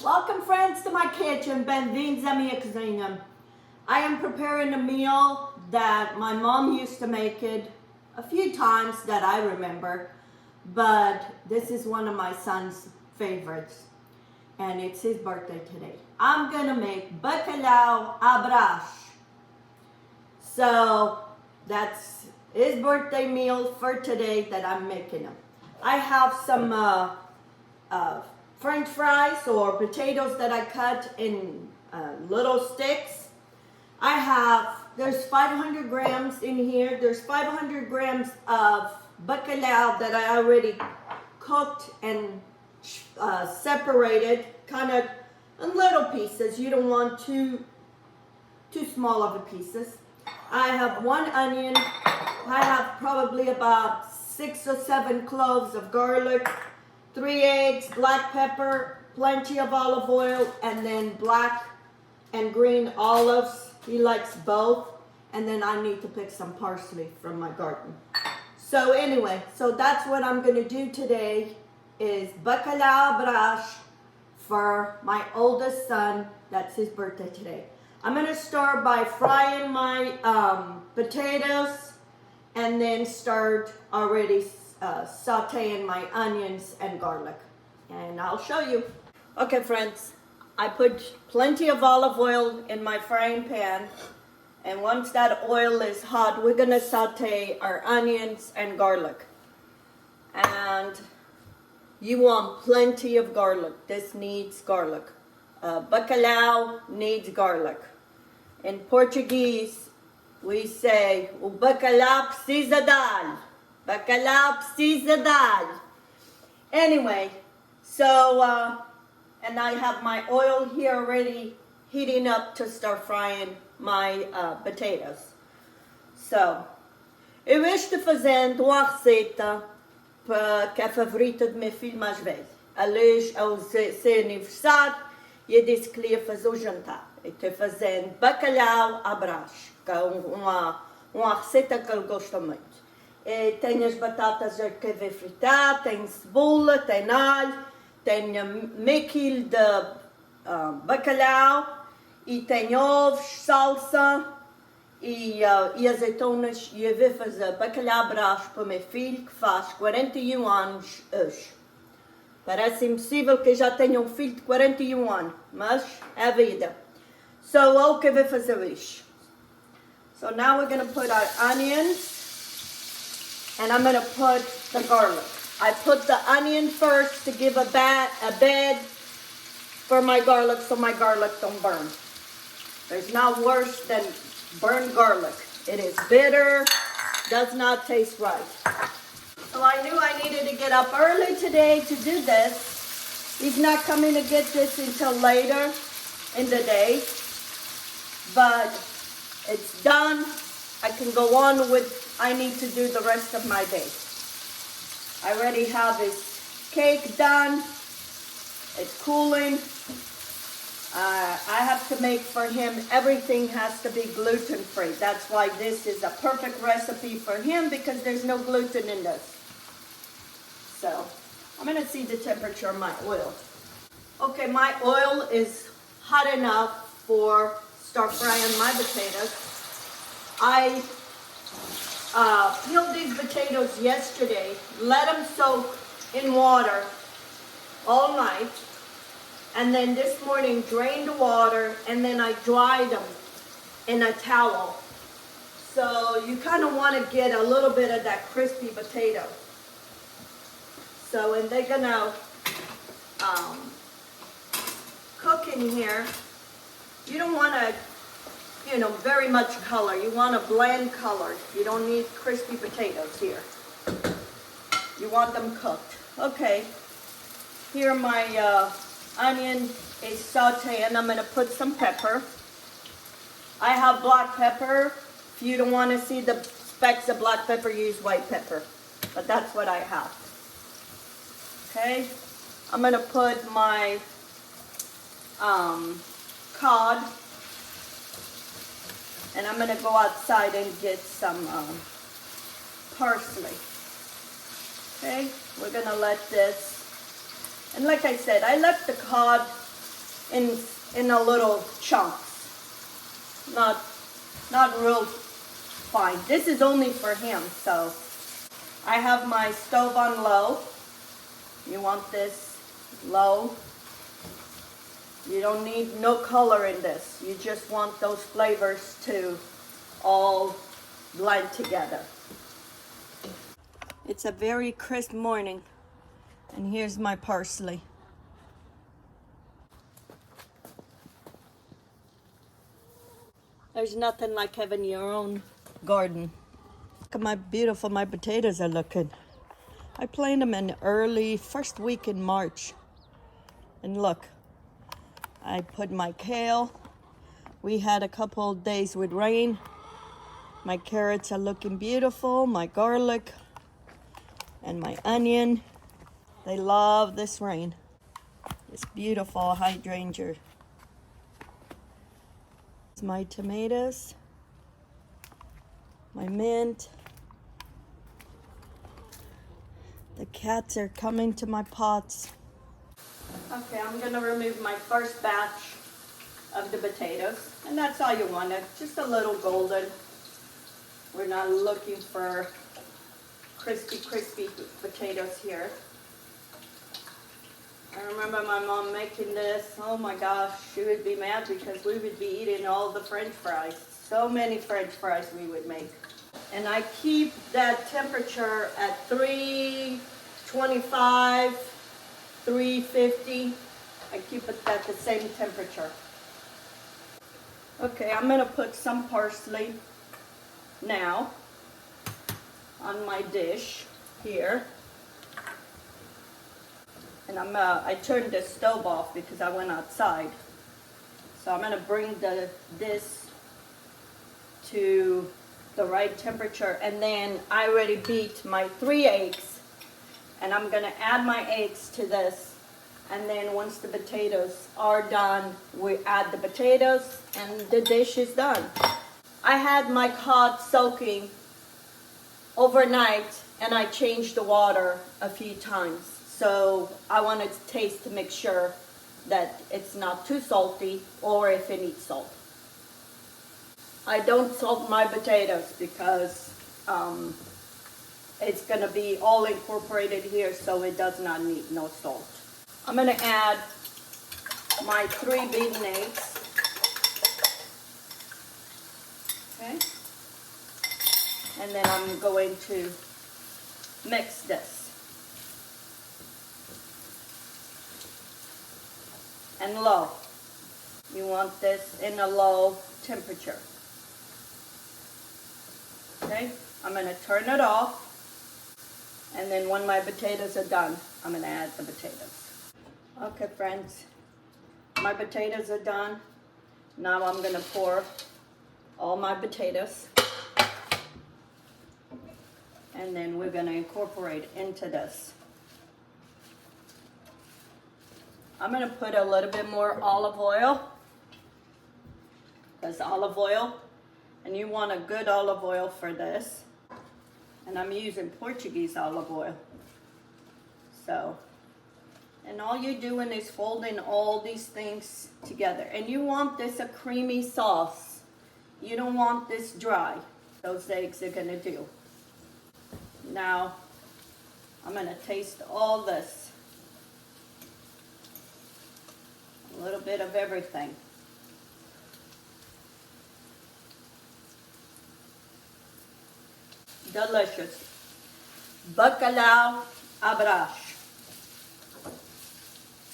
Welcome friends to my kitchen, bem-vindos à minha cozinha. I am preparing a meal that my mom used to make it a few times that I remember, but this is one of my son's favorites and it's his birthday today. I'm gonna make bacalhau à Brás. So that's his birthday meal for today that I'm making him. I have some French fries or potatoes that I cut in little sticks. There's 500 grams in here. There's 500 grams of bacalhau that I already cooked and separated, kind of in little pieces. You don't want too small of a pieces. I have one onion. I have probably about 6 or 7 cloves of garlic, 3 eggs, black pepper, plenty of olive oil, and then black and green olives. He likes both. And then I need to pick some parsley from my garden. So anyway, so that's what I'm going to do today is bacalhau Brás for my oldest son. That's his birthday today. I'm going to start by frying my potatoes and then start already sauteing my onions and garlic, and I'll show you. Okay friends, I put plenty of olive oil in my frying pan, and once that oil is hot, we're gonna saute our onions and garlic. And you want plenty of garlic. This needs garlic. Bacalhau needs garlic. In Portuguese, we say o bacalhau precisa de alho. Bacalhau precisa de alho. Anyway, so, and I have my oil here already heating up to start frying my potatoes. So, eu estou fazendo uma receita que é a favorita do meu filho mais velho. Aliás, ao seu aniversário, eu disse que ia fazer o jantar. Eu estou fazendo bacalhau à Brás, que é uma receita que ele gosta muito. Tem as batatas a querer fritar, tem cebola, tem alho, tem meio quilo de bacalhau e tem ovos, salsa e azeitonas. E eu vou fazer bacalhau à Brás para o meu filho que faz 41 anos hoje. Parece impossível que eu já tenha um filho de 41 anos, mas é a vida. So, o que eu vou fazer hoje? So now we're going to put our onions. And I'm going to put the garlic. I put the onion first to give a bed for my garlic so my garlic don't burn. There's not worse than burned garlic. It is bitter, does not taste right. So I knew I needed to get up early today to do this. He's not coming to get this until later in the day. But it's done. I can go on with I need to do the rest of my day. I already have his cake done. It's cooling. I have to make for him, everything has to be gluten-free. That's why this is a perfect recipe for him, because there's no gluten in this. So, I'm going to see the temperature of my oil. Okay, my oil is hot enough for start frying my potatoes. I peeled these potatoes yesterday, let them soak in water all night, and then this morning drained the water, and then I dried them in a towel. So you kind of want to get a little bit of that crispy potato. So, and they're gonna cook in here. You don't want to, very much color. You want a bland color. You don't need crispy potatoes here. You want them cooked. Okay. Here my onion is sauteed. I'm going to put some pepper. I have black pepper. If you don't want to see the specks of black pepper, use white pepper. But that's what I have. Okay. I'm going to put my cod. And I'm going to go outside and get some parsley. Okay, we're going to let this, and like I said, I left the cod in a little chunks, not real fine. This is only for him, so I have my stove on low. You want this low. You don't need no color in this. You just want those flavors to all blend together. It's a very crisp morning, and here's my parsley. There's nothing like having your own garden. Look at my beautiful, my potatoes are looking. I planted them in early, first week in March. And look, I put my kale. We had a couple of days with rain. My carrots are looking beautiful, my garlic and my onion. They love this rain. It's beautiful hydrangea. My tomatoes, my mint. The cats are coming to my pots. Okay, I'm gonna remove my first batch of the potatoes, and that's all you want, just a little golden. We're not looking for crispy potatoes here. I remember my mom making this. Oh my gosh, she would be mad because we would be eating all the French fries. So many French fries we would make. And I keep that temperature at 325, 350. I keep it at the same temperature. Okay, I'm gonna put some parsley now on my dish here. And I turned the stove off because I went outside. So I'm gonna bring this to the right temperature, and then I already beat my 3 eggs, and I'm gonna add my eggs to this, and then once the potatoes are done, we add the potatoes and the dish is done. I had my cod soaking overnight, and I changed the water a few times. So I wanted to taste to make sure that it's not too salty or if it needs salt. I don't salt my potatoes because it's gonna be all incorporated here, so it does not need no salt. I'm gonna add my 3 beaten eggs. Okay. And then I'm going to mix this. And low. You want this in a low temperature. Okay, I'm gonna turn it off, and then when my potatoes are done, I'm gonna add the potatoes. Okay friends, my potatoes are done. Now I'm gonna pour all my potatoes, and then we're gonna incorporate into this. I'm gonna put a little bit more olive oil, because olive oil, and you want a good olive oil for this. And I'm using Portuguese olive oil. So, and all you're doing is folding all these things together. And you want this a creamy sauce. You don't want this dry. Those eggs are gonna do. Now, I'm gonna taste all this. A little bit of everything. Delicious. Bacalhau à Brás.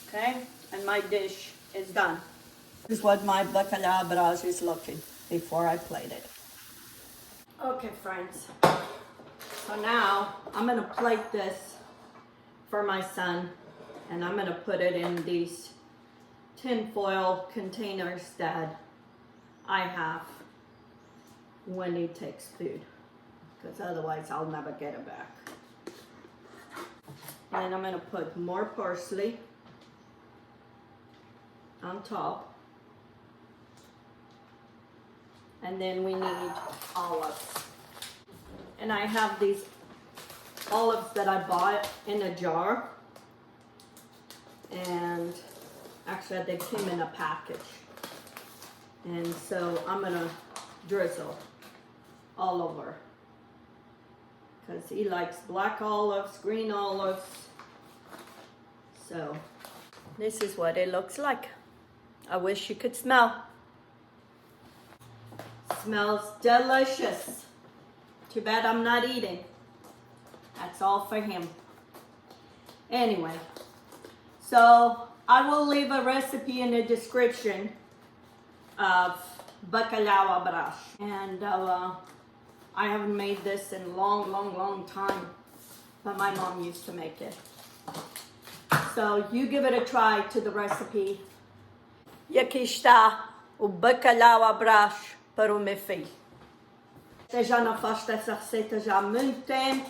Okay, and my dish is done. This is what my bacalhau à Brás is looking before I plate it. Okay, friends. So now I'm gonna plate this for my son, and I'm gonna put it in these tin foil containers that I have when he takes food, because otherwise I'll never get it back. And I'm going to put more parsley on top, and then we need olives. And I have these olives that I bought in a jar, and actually said, they came in a package. And so I'm gonna drizzle all over. Because he likes black olives, green olives. So this is what it looks like. I wish you could smell. Smells delicious. Too bad I'm not eating. That's all for him. Anyway, so I will leave a recipe in the description of bacalhau à Brás. And I haven't made this in a long time, but my mom used to make it. So you give it a try to the recipe. E aqui está o bacalhau à Brás para o meu filho. Eu já não faço essa receita já há muito tempo.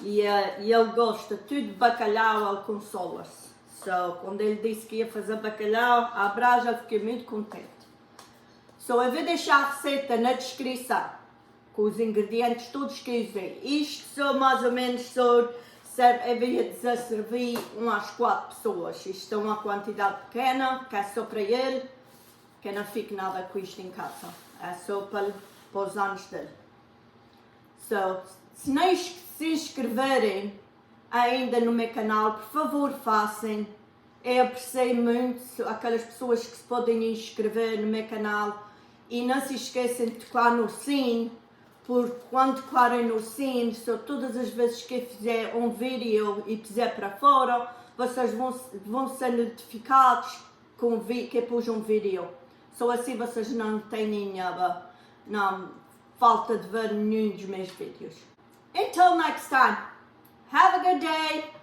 E ele gosta tudo de bacalhau, ele consola-se. So, quando ele disse que ia fazer bacalhau à Brás, eu fiquei muito contente. So, eu vou deixar a receita na descrição, com os ingredientes todos que usei. Isto são mais ou menos, eu ia dizer, servir umas 4 pessoas. Isto é uma quantidade pequena, que é só para ele, que não fique nada com isto em casa. É só para os anos dele. So, se não se inscreverem ainda no meu canal, por favor façam. Eu aprecio muito aquelas pessoas que se podem inscrever no meu canal e não se esqueçam de tocar no sino, porque quando tocarem no sino, todas as vezes que eu fizer um vídeo e puser para fora, vocês vão ser notificados que eu pus um vídeo. Só assim vocês não têm falta de ver nenhum dos meus vídeos. Until next time, have a good day.